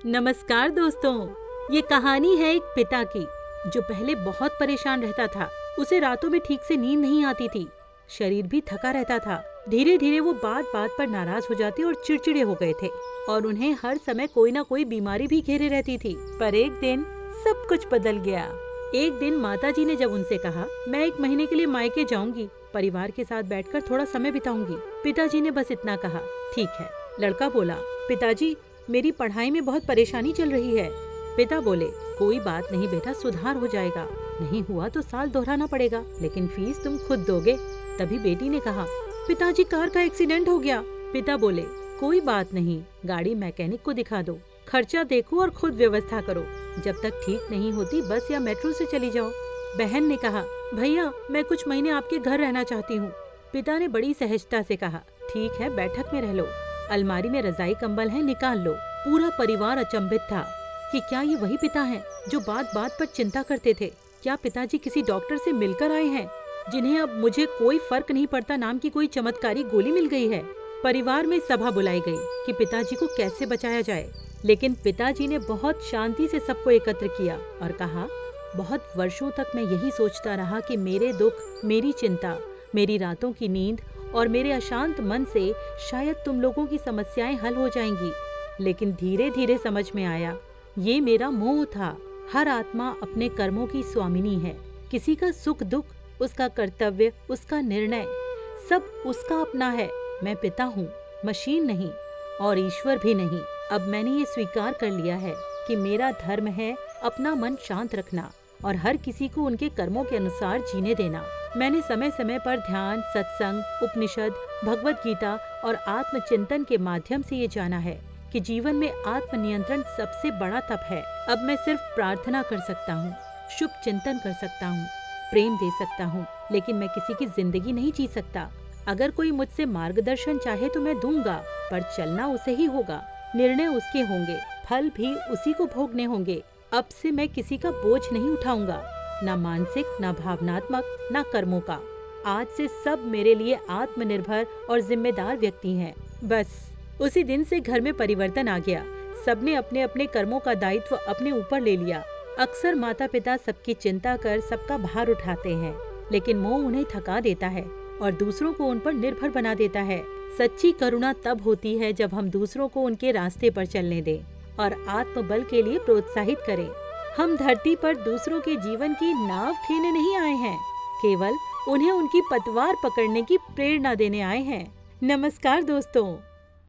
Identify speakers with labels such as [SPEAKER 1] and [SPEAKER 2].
[SPEAKER 1] नमस्कार दोस्तों। ये कहानी है एक पिता की जो पहले बहुत परेशान रहता था। उसे रातों में ठीक से नींद नहीं आती थी, शरीर भी थका रहता था। धीरे धीरे वो बात बात पर नाराज हो जाते और चिड़चिड़े हो गए थे और उन्हें हर समय कोई ना कोई बीमारी भी घेरे रहती थी। पर एक दिन सब कुछ बदल गया। एक दिन माताजी ने जब उनसे कहा, मैं 1 महीने के लिए मायके जाऊंगी, परिवार के साथ बैठकर थोड़ा समय बिताऊंगी। पिताजी ने बस इतना कहा, ठीक है। लड़का बोला, पिताजी मेरी पढ़ाई में बहुत परेशानी चल रही है। पिता बोले, कोई बात नहीं बेटा, सुधार हो जाएगा। नहीं हुआ तो साल दोहराना पड़ेगा, लेकिन फीस तुम खुद दोगे। तभी बेटी ने कहा, पिताजी कार का एक्सीडेंट हो गया। पिता बोले, कोई बात नहीं, गाड़ी मैकेनिक को दिखा दो, खर्चा देखो और खुद व्यवस्था करो। जब तक ठीक नहीं होती बस या मेट्रो से चली जाओ। बहन ने कहा, भैया मैं कुछ महीने आपके घर रहना चाहती हूँ। पिता ने बड़ी सहजता से कहा, ठीक है, बैठक में रह लो। अलमारी में रजाई कंबल है, निकाल लो। पूरा परिवार अचंभित था कि क्या ये वही पिता हैं जो बात बात पर चिंता करते थे। क्या पिताजी किसी डॉक्टर से मिलकर आए हैं, जिन्हें अब मुझे कोई फर्क नहीं पड़ता नाम की कोई चमत्कारी गोली मिल गई है। परिवार में सभा बुलाई गई कि पिताजी को कैसे बचाया जाए, लेकिन पिताजी ने बहुत शांति से सबको एकत्र किया और कहा, बहुत वर्षों तक मैं यही सोचता रहा कि मेरे दुख, मेरी चिंता, मेरी रातों की नींद और मेरे अशांत मन से शायद तुम लोगों की समस्याएं हल हो जाएंगी। लेकिन धीरे धीरे समझ में आया, ये मेरा मोह था। हर आत्मा अपने कर्मों की स्वामिनी है। किसी का सुख दुख, उसका कर्तव्य, उसका निर्णय, सब उसका अपना है। मैं पिता हूँ, मशीन नहीं और ईश्वर भी नहीं। अब मैंने ये स्वीकार कर लिया है कि मेरा धर्म है अपना मन शांत रखना और हर किसी को उनके कर्मों के अनुसार जीने देना। मैंने समय समय पर ध्यान, सत्संग, उपनिषद, भगवत गीता और आत्मचिंतन के माध्यम से ये जाना है कि जीवन में आत्मनियंत्रण सबसे बड़ा तप है। अब मैं सिर्फ प्रार्थना कर सकता हूँ, शुभ चिंतन कर सकता हूँ, प्रेम दे सकता हूँ, लेकिन मैं किसी की जिंदगी नहीं जी सकता। अगर कोई मुझसे मार्गदर्शन चाहे तो मैं दूंगा, पर चलना उसे ही होगा, निर्णय उसके होंगे, फल भी उसी को भोगने होंगे। अब से मैं किसी का बोझ नहीं उठाऊंगा, ना मानसिक, ना भावनात्मक, ना कर्मों का। आज से सब मेरे लिए आत्मनिर्भर और जिम्मेदार व्यक्ति हैं। बस उसी दिन से घर में परिवर्तन आ गया। सबने अपने अपने कर्मों का दायित्व अपने ऊपर ले लिया। अक्सर माता पिता सबकी चिंता कर सबका भार उठाते हैं, लेकिन मोह उन्हें थका देता है और दूसरों को उन पर निर्भर बना देता है। सच्ची करुणा तब होती है जब हम दूसरों को उनके रास्ते पर चलने दें और आत्मबल के लिए प्रोत्साहित करें। हम धरती पर दूसरों के जीवन की नाव खेने नहीं आए हैं, केवल उन्हें उनकी पतवार पकड़ने की प्रेरणा देने आए हैं। नमस्कार दोस्तों।